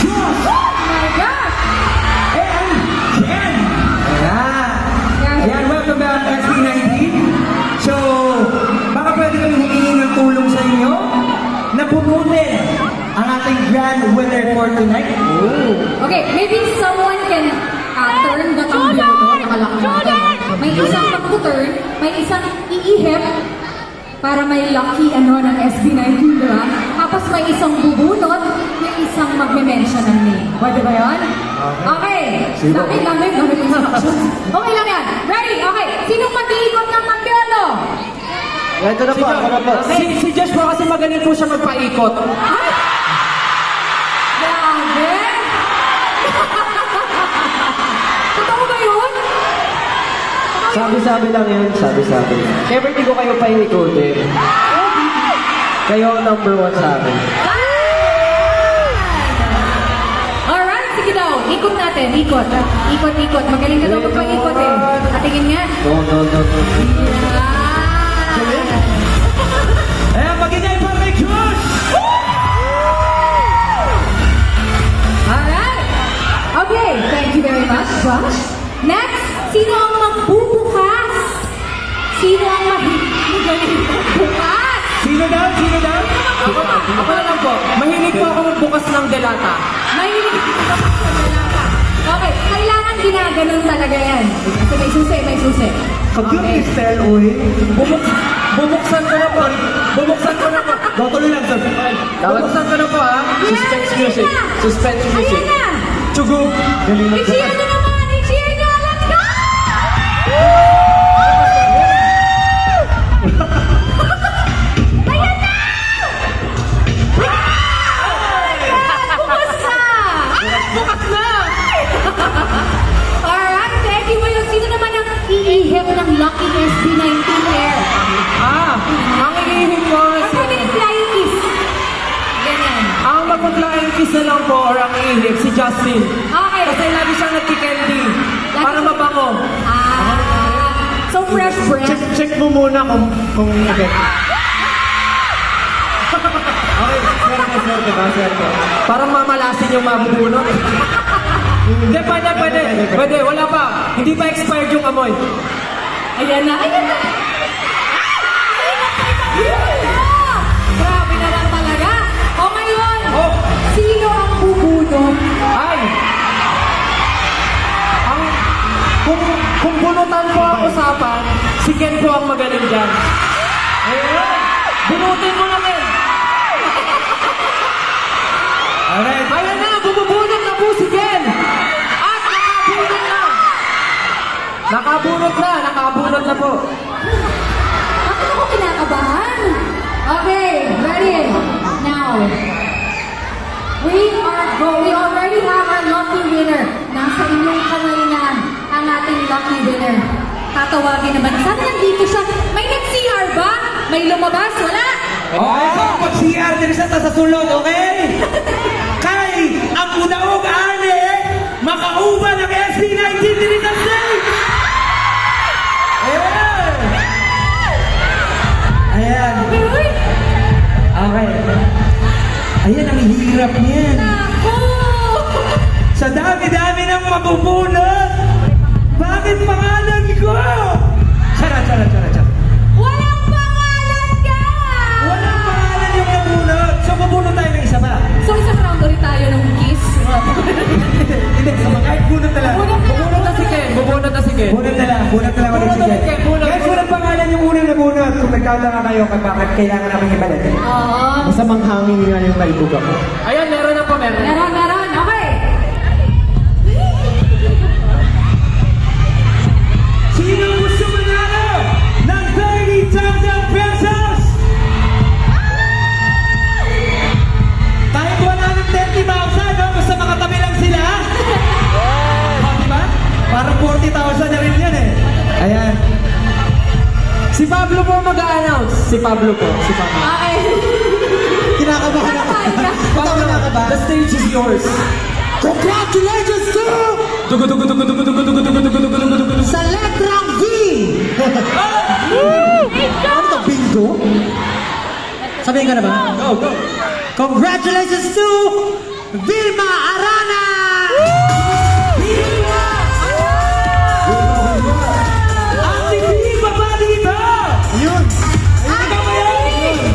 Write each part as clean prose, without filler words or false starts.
Josh! My gosh! And Jen! Ayan, welcome back SB19. So, baka pwede kami humingi ng tulong sa inyo na punutin ang ating grand winner for tonight. Oh. Okay, maybe someone can turn the tumbler ko. Nakalaki natin. May isang pag-turn, may isang iihip para may lucky ng SB19, di ba? Tapos may isang bubunot, may isang magme-mention ng name. Pwede ba yun? Okay. Gamit instructions. Okay lang yan. Ready? Okay. Sinong mag-iikot ng Manggelo? Ito na po, ako na po. Si Josh po kasi magaling po siya magpaikot. Ay! Grabe! Totoo ba yun? Sabi-sabi lang yun, sabi-sabi. Never di ko kayo paikot Kayo ang number 1 sa akin. Alright, sige daw. Ikot natin. Ikot. Ikot. Magaling ka daw magpaikot eh. Patingin nga. No. Ayan, magigay pa kay Josh! Alright. Okay, thank you very much, Josh. Next, sino ang magbubukas? Sino ang magaling magbukas? Sino daw? Ako na lang po. Mahilig po ako magbukas ng delata. Mahilig magbukas ng dalata. Okay, kailangan ginaganon talaga yan. Kasi may susi. Pag yung Estelle, uy, bubuksan ko na po. Tuloy lang, sir. Bubuksan ko na po, ha? Suspense music. Ayan na! Tsugo. I-cheer nyo naman! I-cheer nyo! Let's go! Ayan na! Bukas na! Alright, thank you. Sino naman ang iihip ng Lucky SB19 Air? Ang iihip ko Or pwede yung flying kiss. Ganyan. ang mag-flying kiss na lang po or ang iihip, si Justin. Okay. Kasi lagi siyang nagkikendy. Para mabango. So fresh breath. Check mo muna kung okay. Okay, swerte. Parang mamalasin yung mabubunot. Hindi, pwede. Wala pa. Hindi pa expired yung amoy. Ayan na. Grabe naman talaga. O ngayon, sino ang bubunot? Ay! Kung bunutan po ang usapan, si Ken po ang magaling dyan. Ayun! Bunutin mo naman! Alright. Ayan na! Bumubunot na po si Ken! At nakabunot na! Nakabunot na po. Bakit ako kinakabahan? Okay, ready? Now, we already have our lucky winner. Nasa inyong kamay na ang ating lucky winner. Tatawagin naman. Sana nandito siya. May nag-CR ba? May lumabas? Wala? Okay, so pag-CR din siya sa sulod, okay? Kay ang unaog ani, makauba ng SB19 din ang stage! Ayan. Okay. Ayan, ang hirap niyan. Naku! Sa dami-dami ng mabubunot, bakit pangalan ko? Charot. Walang pangalan ka! Walang pangalan yung nabunot. So, mabunot tayo ng isa ba? So, isang round ulit tayo ng kiss. Hindi, kahit bunot na lang. Bubunot na si Ken. Bunot na lang ulit si Ken. Kahit bunot pangalan yung unang nabunot, kung nagtataka kayo kung bakit kailangan namin ibalik. Oo. Masamang hangin nga yung naibog ako. Ayan, meron na po, meron. Meron. Okay. Sino gusto manalo ng 30,000 pesos? Kahit wala ng 30,000, no? Basta makatabi lang sila. Diba? Parang 40,000 na rin yan eh. Ayan. Si Pablo po mag-a-announce. Si Pablo. Okay. Kinakabahan ako. Kinakabahan ka? The stage is yours. Congratulations to Sa letrang V! Ano to, bingo? Sabihin ka na ba? Go! Congratulations to Vilma Arana! Ate B, baba dito! Yun! Ikaw ba yan?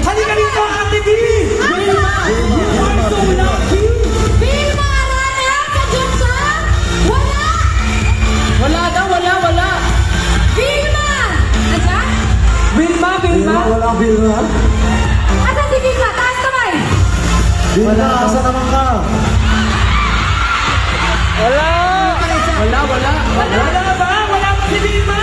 Halika dito, Ate B! You are so lucky! Vilma Arana, nandiyan siya? Wala! Wala daw, wala. Vilma! Nandiyan? Vilma! Walang Vilma. Asan si Vilma? Taas kamay! Vilma, asa naman ka? Wala Wala ba? Wala ba si Vilma?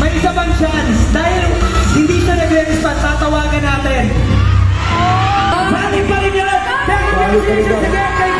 May isa bang chance? Dahil hindi siya nagre-respond, tatawagan natin. Sa atin pa rin yan! Congratulations again kay